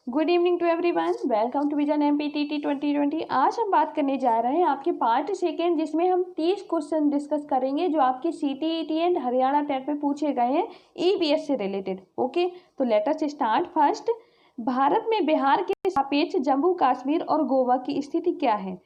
Good evening to everyone, welcome to vision MPTT 2020। आज हम बात करने जा रहे हैं आपके पार्ट सेकेंड, जिसमें हम 30 क्वेश्चन डिस्कस करेंगे जो आपके सीटीईटी एंड हरियाणा टेट में पूछे गए हैं ईवीएस से रिलेटेड। ओके, तो let us start. First, Bharat में बिहार के सापेक्ष जम्मू कश्मीर और गोवा की स्थिति क्या है?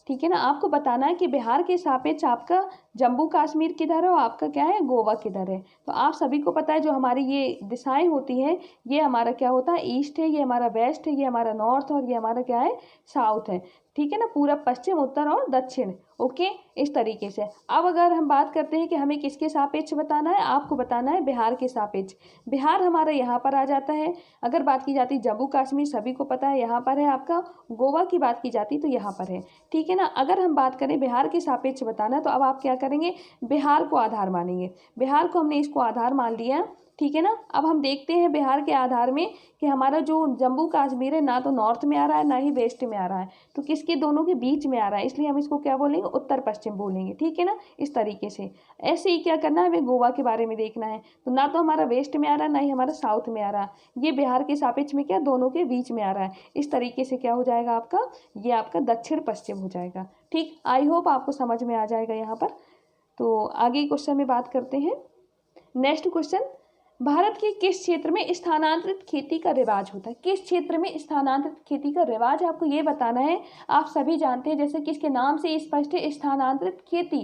ठीक है ना, आपको बताना है कि बिहार के सापेक्ष आपका जम्मू कश्मीर किधर है और आपका क्या है, गोवा किधर है। तो आप सभी को पता है जो हमारी ये दिशाएं होती हैं, ये हमारा क्या होता है, ईस्ट है, ये हमारा वेस्ट है, ये हमारा नॉर्थ और ये हमारा क्या है, साउथ है। ठीक है ना, पूरब, पश्चिम, उत्तर और दक्षिण। ओके, इस तरीके से। अब अगर हम बात करते हैं कि हमें किसके सापेक्ष बताना है, आपको बताना है बिहार के सापेक्ष। बिहार हमारा यहाँ पर आ जाता है। अगर बात की जाती है जम्मू कश्मीर, सभी को पता है यहाँ पर है आपका। गोवा की बात की जाती तो यहाँ पर है। ठीक है ना, अगर हम बात करें बिहार के सापेक्ष बताना, तो अब आप क्या करेंगे, बिहार को आधार मानेंगे। बिहार को हमने इसको आधार मान लिया। ठीक है ना, अब हम देखते हैं बिहार के आधार में कि हमारा जो जम्मू कश्मीर है ना तो नॉर्थ में आ रहा है ना ही वेस्ट में आ रहा है, तो किसके, दोनों के बीच में आ रहा है, इसलिए हम इसको क्या बोलेंगे, उत्तर पश्चिम बोलेंगे। ठीक है ना, इस तरीके से। ऐसे ही क्या करना है, हमें गोवा के बारे में देखना है। तो ना तो हमारा वेस्ट में आ रहा है ना ही हमारा साउथ में आ रहा है, ये बिहार के सापेक्ष में क्या, दोनों के बीच में आ रहा है। इस तरीके से क्या हो जाएगा आपका, ये आपका दक्षिण पश्चिम हो जाएगा। ठीक, आई होप आपको समझ में आ जाएगा यहाँ पर। तो आगे क्वेश्चन में बात करते हैं। नेक्स्ट क्वेश्चन, भारत के किस क्षेत्र में स्थानांतरित खेती का रिवाज होता है? किस क्षेत्र में स्थानांतरित खेती का रिवाज, आपको ये बताना है। आप सभी जानते हैं, जैसे किसके नाम से स्पष्ट है, स्थानांतरित खेती,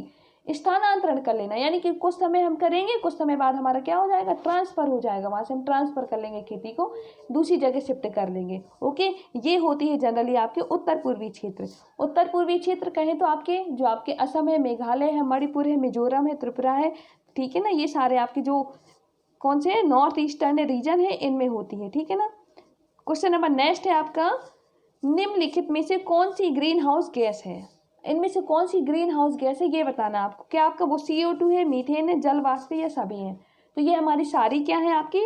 स्थानांतरण कर लेना, यानी कि कुछ समय हम करेंगे, कुछ समय बाद हमारा क्या हो जाएगा, ट्रांसफर हो जाएगा, वहां से हम ट्रांसफर कर लेंगे, खेती को दूसरी जगह शिफ्ट कर लेंगे। ओके, ये होती है जनरली आपके उत्तर पूर्वी क्षेत्र। उत्तर पूर्वी क्षेत्र कहें तो आपके जो आपके असम है, मेघालय है, मणिपुर है, मिजोरम है, त्रिपुरा है। ठीक है ना, ये सारे आपके जो कौन से हैं, नॉर्थ ईस्टर्न रीजन है, इनमें होती है। ठीक है ना। क्वेश्चन नंबर नेक्स्ट है आपका, निम्नलिखित में से कौन सी ग्रीन हाउस गैस है? इनमें से कौन सी ग्रीन हाउस गैस है, ये बताना आपको। क्या आपका वो CO2 है, मीथेन है, जल वाष्प है, या सभी हैं? तो ये हमारी सारी क्या है आपकी,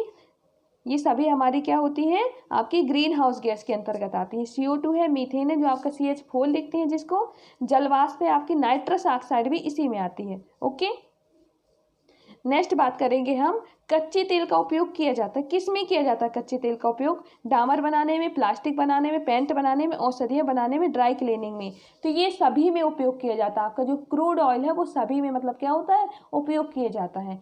ये सभी हमारी क्या होती है, आपकी ग्रीन हाउस गैस के अंतर्गत आती है। CO2 है, मीथेन है जो आपका CH4 लिखते हैं जिसको, जल वाष्प है आपकी, नाइट्रस ऑक्साइड भी इसी में आती है। ओके, नेक्स्ट बात करेंगे हम, कच्चे तेल का उपयोग किया जाता है, किस में किया जाता है कच्चे तेल का उपयोग? डामर बनाने में, प्लास्टिक बनाने में, पेंट बनाने में, औषधियाँ बनाने में, ड्राई क्लीनिंग में। तो ये सभी में उपयोग किया जाता है। आपका जो क्रूड ऑयल है वो सभी में मतलब क्या होता है, उपयोग किया जाता है।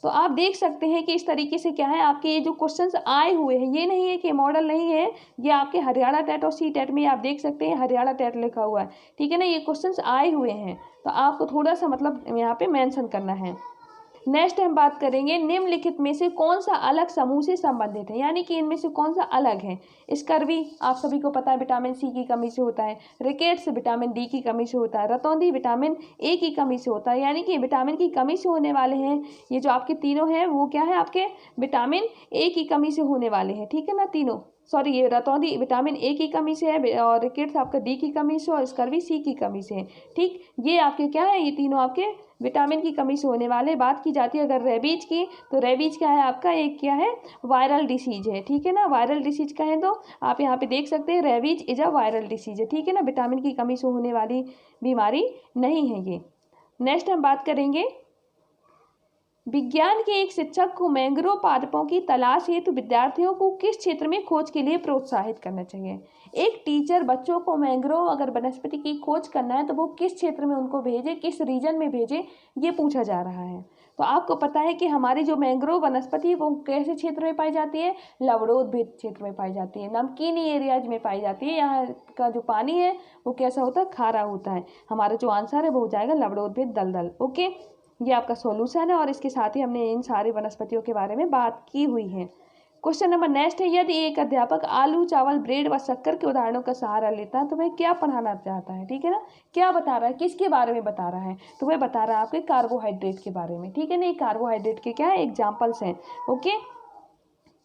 तो आप देख सकते हैं कि इस तरीके से क्या है, आपके ये जो क्वेश्चंस आए हुए हैं, ये नहीं है कि मॉडल नहीं है, ये आपके हरियाणा टेट और CTET में आप देख सकते हैं हरियाणा टेट लिखा हुआ है। ठीक है ना, ये क्वेश्चंस आए हुए हैं, तो आपको थोड़ा सा मतलब यहाँ पे मेंशन करना है। नेक्स्ट हम बात करेंगे, निम्नलिखित में से कौन सा अलग समूह से संबंधित है, यानी कि इनमें से कौन सा अलग है। स्कर्वी आप सभी को पता है विटामिन C की कमी से होता है, रिकेट्स विटामिन D की कमी से होता है, रतौंधी विटामिन A की कमी से होता है, यानी कि विटामिन की कमी से होने वाले हैं। ये जो आपके तीनों हैं वो क्या है, आपके विटामिन A की कमी से होने वाले हैं। ठीक है ना, तीनों, सॉरी, ये रतौंधी विटामिन A की कमी से है, और रिकेट्स आपका D की कमी से, और स्कर्वी C की कमी से है। ठीक, ये आपके क्या है, ये तीनों आपके विटामिन की कमी से होने वाले। बात की जाती है अगर रेबीज की, तो रेबीज क्या है आपका, एक क्या है, वायरल डिसीज है। ठीक है ना, वायरल डिसीज कहें तो आप यहाँ पे देख सकते हैं, rabies is a viral disease है। ठीक है ना, विटामिन की कमी से होने वाली बीमारी नहीं है ये। नेक्स्ट हम बात करेंगे, विज्ञान के एक शिक्षक को मैंग्रोव पादपों की तलाश हेतु विद्यार्थियों को किस क्षेत्र में खोज के लिए प्रोत्साहित करना चाहिए? एक टीचर बच्चों को मैंग्रोव अगर वनस्पति की खोज करना है तो वो किस क्षेत्र में उनको भेजे, किस रीजन में भेजे, ये पूछा जा रहा है। तो आपको पता है कि हमारी जो मैंग्रोव वनस्पति है वो कैसे क्षेत्र में पाई जाती है, लवणोद्भिद क्षेत्र में पाई जाती है, नमकीनी एरियाज में पाई जाती है। यहाँ का जो पानी है वो कैसा होता है, खारा होता है। हमारा जो आंसर है वो हो जाएगा लवणोद्भिद दलदल। ओके, ये आपका सॉल्यूशन है, और इसके साथ ही हमने इन सारी वनस्पतियों के बारे में बात की हुई है। क्वेश्चन नंबर नेक्स्ट है, यदि एक अध्यापक आलू, चावल, ब्रेड व शक्कर के उदाहरणों का सहारा लेता है तो वह क्या पढ़ाना चाहता है? ठीक है ना, क्या बता रहा है, किसके बारे में बता रहा है? तो वह बता रहा है आपके कार्बोहाइड्रेट के बारे में। ठीक है ना, ये कार्बोहाइड्रेट के क्या है, एग्जाम्पल्स हैं। ओके,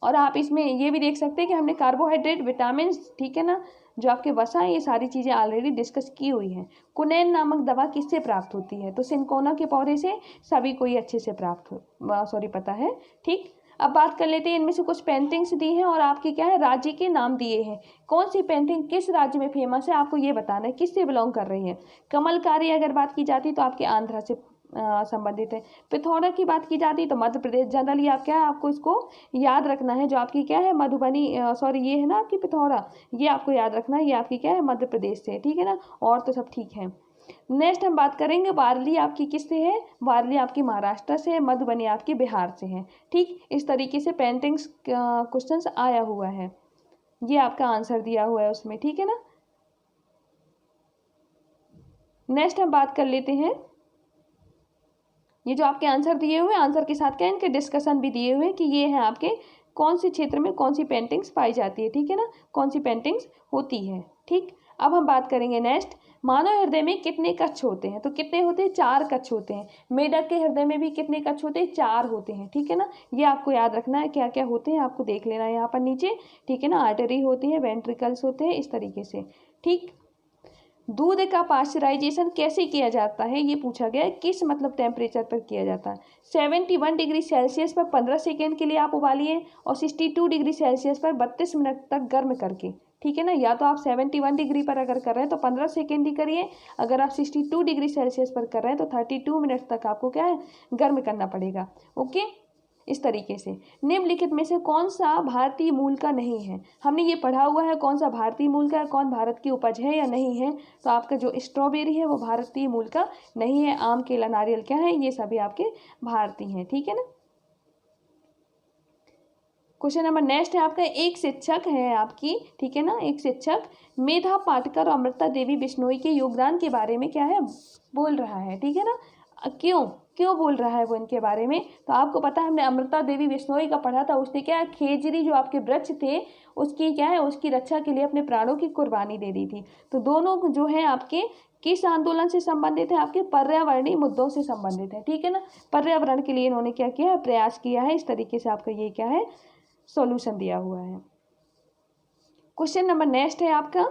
और आप इसमें ये भी देख सकते हैं कि हमने कार्बोहाइड्रेट, विटामिन, ठीक है ना, जो आपके वसा है, ये सारी चीज़ें ऑलरेडी डिस्कस की हुई हैं। कुनैन नामक दवा किससे प्राप्त होती है? तो सिंकोना के पौधे से, सभी को ये अच्छे से प्राप्त हो सॉरी पता है। ठीक, अब बात कर लेते हैं, इनमें से कुछ पेंटिंग्स दी हैं और आपके क्या है, राज्य के नाम दिए हैं। कौन सी पेंटिंग किस राज्य में फेमस है, आपको ये बताना है, किससे बिलोंग कर रही है। कमलकारी अगर बात की जाती तो आपके आंध्रा से संबंधित है। पिथौरा की बात की जाती है तो मध्य प्रदेश। जनरली आप क्या है, आपको इसको याद रखना है, जो आपकी क्या है मधुबनी, सॉरी ये है ना आपकी पिथौरा, ये आपको याद रखना है, ये आपकी क्या है मध्य प्रदेश से, ठीक है ना। और तो सब ठीक है। नेक्स्ट हम बात करेंगे वारली आपकी किससे है, वारली आपकी महाराष्ट्र से है, मधुबनी आपकी बिहार से है। ठीक, इस तरीके से पेंटिंग्स क्वेश्चंस आया हुआ है, ये आपका आंसर दिया हुआ है उसमें, ठीक है ना। नेक्स्ट हम बात कर लेते हैं, ये जो आपके आंसर दिए हुए, आंसर के साथ क्या इनके डिस्कशन भी दिए हुए कि ये है आपके कौन से क्षेत्र में कौन सी पेंटिंग्स पाई जाती है, ठीक है ना, कौन सी पेंटिंग्स होती है। ठीक, अब हम बात करेंगे नेक्स्ट, मानव हृदय में कितने कक्ष होते हैं, तो कितने होते हैं, 4 कक्ष होते हैं। मेढक के हृदय में भी कितने कक्ष होते हैं, 4 होते हैं, ठीक है ना। ये आपको याद रखना है, क्या क्या होते हैं आपको देख लेना है यहाँ पर नीचे, ठीक है ना। आर्टरी होती है, वेंट्रिकल्स होते हैं, इस तरीके से। ठीक, दूध का पाश्चराइजेशन कैसे किया जाता है, ये पूछा गया है, किस मतलब टेम्परेचर पर किया जाता है। 71 डिग्री सेल्सियस पर 15 सेकेंड के लिए आप उबालिए और 62 डिग्री सेल्सियस पर 32 मिनट तक गर्म करके, ठीक है ना। या तो आप 71 डिग्री पर अगर कर रहे हैं तो 15 सेकेंड ही करिए, अगर आप 62 डिग्री सेल्सियस पर कर रहे हैं तो 32 मिनट तक आपको क्या है गर्म करना पड़ेगा। ओके, इस तरीके से। निम्नलिखित में से कौन सा भारतीय मूल का नहीं है, हमने ये पढ़ा हुआ है कौन सा भारतीय मूल का है, कौन भारत की उपज है या नहीं है। तो आपका जो स्ट्रॉबेरी है वो भारतीय मूल का नहीं है, आम, केला, नारियल क्या है, ये सभी आपके भारतीय हैं, ठीक है ना। क्वेश्चन नंबर नेक्स्ट है आपका, एक शिक्षक है आपकी, ठीक है ना, एक शिक्षक मेधा पाटकर और अमृता देवी बिश्नोई के योगदान के बारे में क्या है बोल रहा है, ठीक है ना। क्यों क्यों बोल रहा है वो इनके बारे में, तो आपको पता है हमने अमृता देवी बिश्नोई का पढ़ा था, उसने क्या है खेजरी जो आपके वृक्ष थे उसकी क्या है उसकी रक्षा के लिए अपने प्राणों की कुर्बानी दे दी थी। तो दोनों जो है आपके किस आंदोलन से संबंधित है, आपके पर्यावरणीय मुद्दों से संबंधित है, ठीक है ना। पर्यावरण के लिए इन्होंने क्या किया है, प्रयास किया है, इस तरीके से आपका ये क्या है सॉल्यूशन दिया हुआ है। क्वेश्चन नंबर नेक्स्ट है आपका,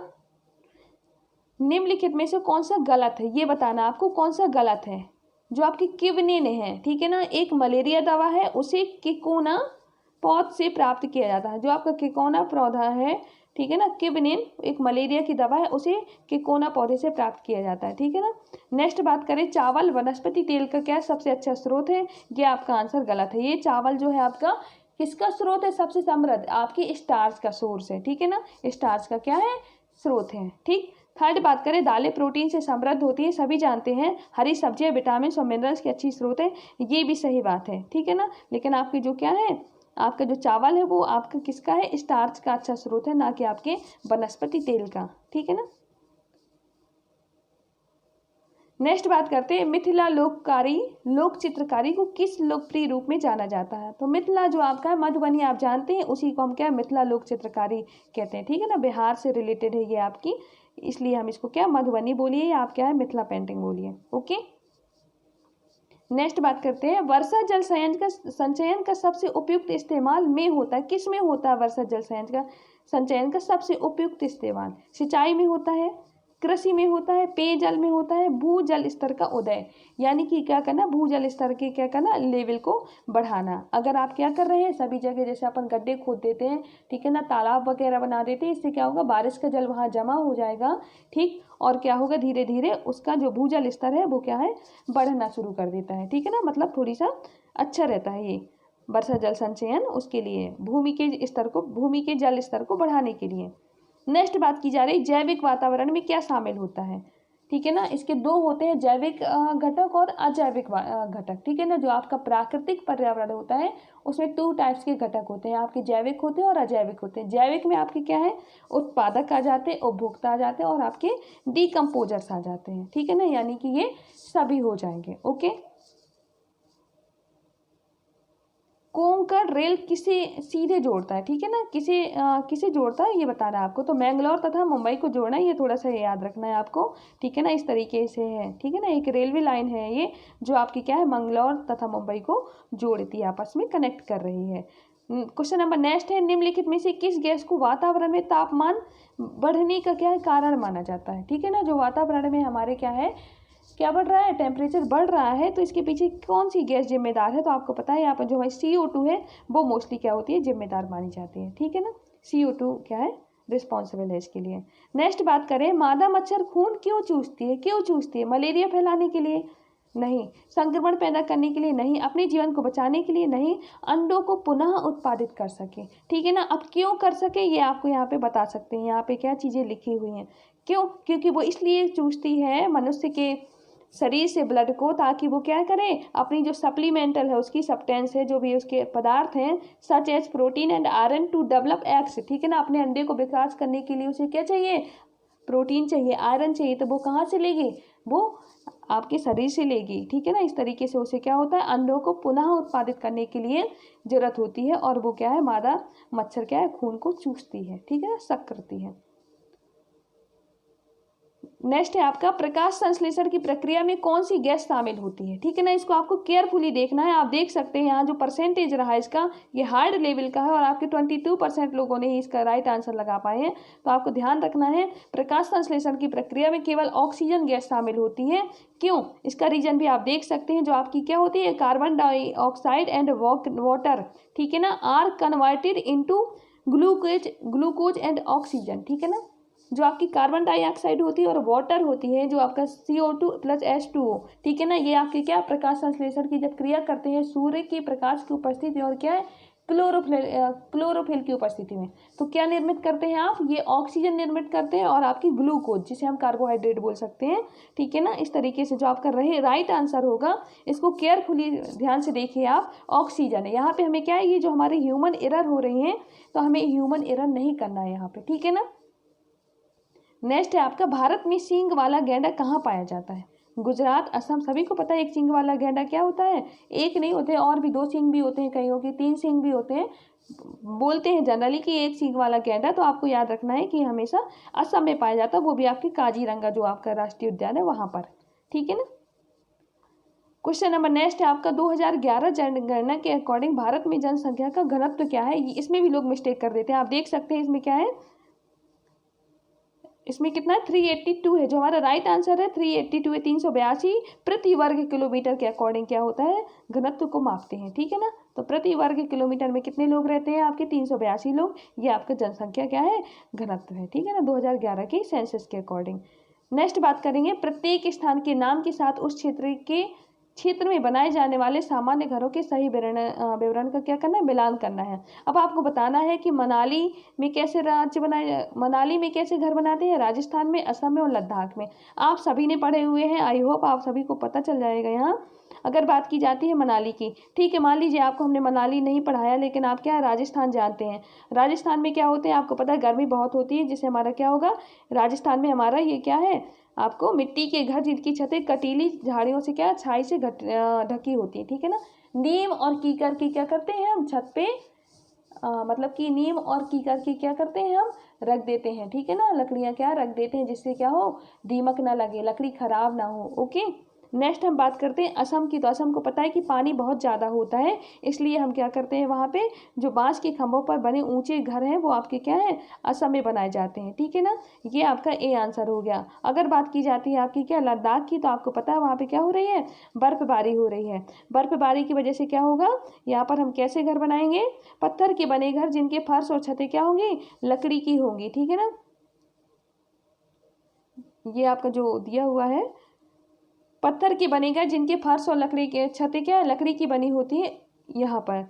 निम्नलिखित में से कौन सा गलत है, ये बताना आपको कौन सा गलत है। जो आपकी किवनिन है, ठीक है ना, एक मलेरिया दवा है, उसे किकोना पौध से प्राप्त किया जाता है। जो आपका किकोना पौधा है, ठीक है ना, किवनिन एक मलेरिया की दवा है, उसे किकोना पौधे से प्राप्त किया जाता है, ठीक है ना। नेक्स्ट बात करें, चावल वनस्पति तेल का क्या सबसे अच्छा स्रोत है, ये आपका आंसर गलत है। ये चावल जो है आपका किसका स्रोत है, सबसे समृद्ध आपकी स्टार्च का सोर्स है, ठीक है ना, स्टार्च का क्या है स्रोत है। ठीक, थर्ड बात करें, दालें प्रोटीन से समृद्ध होती है, सभी जानते हैं। हरी सब्जियां विटामिन और मिनरल्स की अच्छी स्रोत है, ये भी सही बात है, ठीक है ना। लेकिन आपकी जो क्या है आपका जो चावल है वो आपका किसका है, स्टार्च का अच्छा स्रोत है, ना कि आपके वनस्पति तेल का, ठीक है ना। नेक्स्ट बात करते हैं, मिथिला लोककारी लोक चित्रकारी को किस लोकप्रिय रूप में जाना जाता है। तो मिथिला जो आपका है मधुबनी आप जानते हैं, उसी को हम क्या मिथिला लोक चित्रकारी कहते हैं, ठीक है ना। बिहार से रिलेटेड है ये आपकी, इसलिए हम इसको क्या मधुबनी बोलिए या आप क्या है मिथिला पेंटिंग बोलिए। ओके, नेक्स्ट बात करते हैं, वर्षा जल संचयन का सबसे उपयुक्त इस्तेमाल में होता है, किस में होता है वर्षा जल संचयन का सबसे उपयुक्त इस्तेमाल, सिंचाई में होता है, कृषि में होता है, पेयजल में होता है, भूजल स्तर का उदय, यानी कि क्या करना भूजल स्तर के क्या करना लेवल को बढ़ाना। अगर आप क्या कर रहे हैं सभी जगह जैसे अपन गड्ढे खोद देते हैं, ठीक है ना, तालाब वगैरह बना देते हैं, इससे क्या होगा बारिश का जल वहाँ जमा हो जाएगा, ठीक, और क्या होगा धीरे धीरे उसका जो भूजल स्तर है वो क्या है बढ़ना शुरू कर देता है, ठीक है ना। मतलब थोड़ी सा अच्छा रहता है ये वर्षा जल संचयन, उसके लिए भूमि के जल स्तर को बढ़ाने के लिए। नेक्स्ट बात की जा रही, जैविक वातावरण में क्या शामिल होता है, ठीक है ना। इसके दो होते हैं, जैविक घटक और अजैविक घटक, ठीक है ना। जो आपका प्राकृतिक पर्यावरण होता है उसमें 2 टाइप्स के घटक होते हैं, आपके जैविक होते हैं और अजैविक होते हैं। जैविक में आपके क्या है उत्पादक आ जाते हैं, उपभोक्ता आ जाते हैं और आपके डिकम्पोजर्स आ जाते हैं, ठीक है ना, यानी कि ये सभी हो जाएंगे। ओके, कोंकण रेल किसे सीधे जोड़ता है, ठीक है ना, किसे जोड़ता है ये बताना है आपको। तो मैंगलोर तथा मुंबई को जोड़ना है, ये थोड़ा सा याद रखना है आपको, ठीक है ना, इस तरीके से है, ठीक है ना। एक रेलवे लाइन है ये जो आपकी क्या है मंगलौर तथा मुंबई को जोड़ती है, आपस में कनेक्ट कर रही है। क्वेश्चन नंबर नेक्स्ट है, निम्नलिखित में से किस गैस को वातावरण में तापमान बढ़ने का क्या है कारण माना जाता है, ठीक है ना। जो वातावरण में हमारे क्या बढ़ रहा है टेम्परेचर बढ़ रहा है, तो इसके पीछे कौन सी गैस जिम्मेदार है, तो आपको पता है यहाँ पर जो है CO2 है वो मोस्टली क्या होती है जिम्मेदार मानी जाती है, ठीक है ना। CO2 क्या है रिस्पॉन्सिबल है इसके लिए। नेक्स्ट बात करें, मादा मच्छर खून क्यों चूसती है, मलेरिया फैलाने के लिए, नहीं। संक्रमण पैदा करने के लिए नहीं। अपने जीवन को बचाने के लिए नहीं। अंडों को पुनः उत्पादित कर सके, ठीक है ना। अब क्यों कर सके ये आपको यहाँ पे बता सकते हैं, यहाँ पे क्या चीज़ें लिखी हुई हैं। क्यों? क्योंकि वो इसलिए चूसती है मनुष्य के शरीर से ब्लड को, ताकि वो क्या करें, अपनी जो सप्लीमेंटल है उसकी सब्सटेंस है, जो भी उसके पदार्थ हैं, such as protein and iron to develop eggs, ठीक है ना। अपने अंडे को विकास करने के लिए उसे क्या चाहिए, प्रोटीन चाहिए, आयरन चाहिए। तो वो कहाँ से लेगी, वो आपके शरीर से लेगी, ठीक है ना। इस तरीके से उसे क्या होता है, अंडों को पुनः उत्पादित करने के लिए जरूरत होती है। और वो क्या है, मादा मच्छर क्या है, खून को चूसती है, ठीक है ना, सक करती है। नेक्स्ट है आपका प्रकाश संश्लेषण की प्रक्रिया में कौन सी गैस शामिल होती है, ठीक है ना। इसको आपको केयरफुली देखना है। आप देख सकते हैं यहाँ जो परसेंटेज रहा इसका, ये हार्ड लेवल का है और आपके 22% लोगों ने ही इसका राइट आंसर लगा पाए हैं। तो आपको ध्यान रखना है, प्रकाश संश्लेषण की प्रक्रिया में केवल ऑक्सीजन गैस शामिल होती है। क्यों? इसका रीजन भी आप देख सकते हैं, जो आपकी क्या होती है, कार्बन डाइऑक्साइड एंड वाटर, ठीक है ना, are converted into glucose and oxygen, ठीक है ना। जो आपकी कार्बन डाइऑक्साइड होती है और वाटर होती है, जो आपका CO2 प्लस H2O, ठीक है ना, ये आपके क्या प्रकाश संश्लेषण की जब क्रिया करते हैं सूर्य की प्रकाश की उपस्थिति और क्या है, क्लोरोफिल की उपस्थिति में, तो क्या निर्मित करते हैं आप, ये ऑक्सीजन निर्मित करते हैं और आपकी ग्लूकोज, जिसे हम कार्बोहाइड्रेट बोल सकते हैं, ठीक है ना। इस तरीके से जो आपका राइट आंसर होगा, इसको केयरफुली ध्यान से देखिए आप, ऑक्सीजन है। यहाँ पे हमें क्या है, ये जो हमारे ह्यूमन एरर हो रही हैं, तो हमें ह्यूमन एरर नहीं करना है यहाँ पे, ठीक है ना। नेक्स्ट है आपका, भारत में सींग वाला गैंडा कहाँ पाया जाता है। गुजरात, असम, सभी को पता है एक सींग वाला गैंडा क्या होता है, एक नहीं होते और भी 2 सींग भी होते हैं, कईयों की 3 सींग भी होते हैं। बोलते हैं जनरली कि एक सींग वाला गैंडा, तो आपको याद रखना है कि हमेशा असम में पाया जाता है, वो भी आपकी काजीरंगा जो आपका राष्ट्रीय उद्यान है वहाँ पर, ठीक है ना। क्वेश्चन नंबर नेक्स्ट है आपका, 2011 जनगणना के अकॉर्डिंग भारत में जनसंख्या का घनत्व क्या है। इसमें भी लोग मिस्टेक कर देते हैं, आप देख सकते हैं इसमें क्या है, इसमें कितना है, 382 है। जो हमारा राइट आंसर है 382 है, 382 प्रति वर्ग किलोमीटर के अकॉर्डिंग क्या होता है, घनत्व को मापते हैं, ठीक है ना। तो प्रति वर्ग किलोमीटर में कितने लोग रहते हैं आपके, 382 लोग, ये आपका जनसंख्या क्या है, घनत्व है, ठीक है ना, 2011 के सेंसस के अकॉर्डिंग। नेक्स्ट बात करेंगे, प्रत्येक स्थान के नाम के साथ उस क्षेत्र में बनाए जाने वाले सामान्य घरों के सही विवरण का क्या करना है, मिलान करना है। अब आपको बताना है कि मनाली में कैसे मनाली में कैसे घर बनाते हैं, राजस्थान में, असम में और लद्दाख में। आप सभी ने पढ़े हुए हैं, आई होप आप सभी को पता चल जाएगा यहाँ। अगर बात की जाती है मनाली की, ठीक है, मान लीजिए आपको हमने मनाली नहीं पढ़ाया, लेकिन आप क्या है, राजस्थान जानते हैं। राजस्थान में क्या होते हैं आपको पता है, गर्मी बहुत होती है, जिससे हमारा क्या होगा, राजस्थान में हमारा ये क्या है, आपको मिट्टी के घर जिनकी छतें कटीली झाड़ियों से क्या, छाई से ढकी होती है, ठीक है ना। नीम और कीकर की क्या करते हैं हम छत पे, मतलब कि नीम और कीकर की क्या करते हैं हम, रख देते हैं, ठीक है ना। लकड़ियाँ क्या रख देते हैं, जिससे क्या हो, दीमक ना लगे, लकड़ी खराब ना हो, ओके। नेक्स्ट हम बात करते हैं असम की। तो असम को पता है कि पानी बहुत ज़्यादा होता है, इसलिए हम क्या करते हैं, वहाँ पे जो बांस के खंभों पर बने ऊंचे घर हैं, वो आपके क्या है, असम में बनाए जाते हैं, ठीक है ना। ये आपका ए आंसर हो गया। अगर बात की जाती है आपकी क्या, लद्दाख की, तो आपको पता है वहाँ पे क्या हो रही है, बर्फबारी हो रही है। बर्फबारी की वजह से क्या होगा, यहाँ पर हम कैसे घर बनाएंगे, पत्थर के बने घर जिनके फर्श और छतें क्या होंगी, लकड़ी की होंगी, ठीक है ना। ये आपका जो दिया हुआ है, पत्थर के बने घर जिनके फर्श और लकड़ी के छतें क्या है, लकड़ी की बनी होती है यहाँ पर,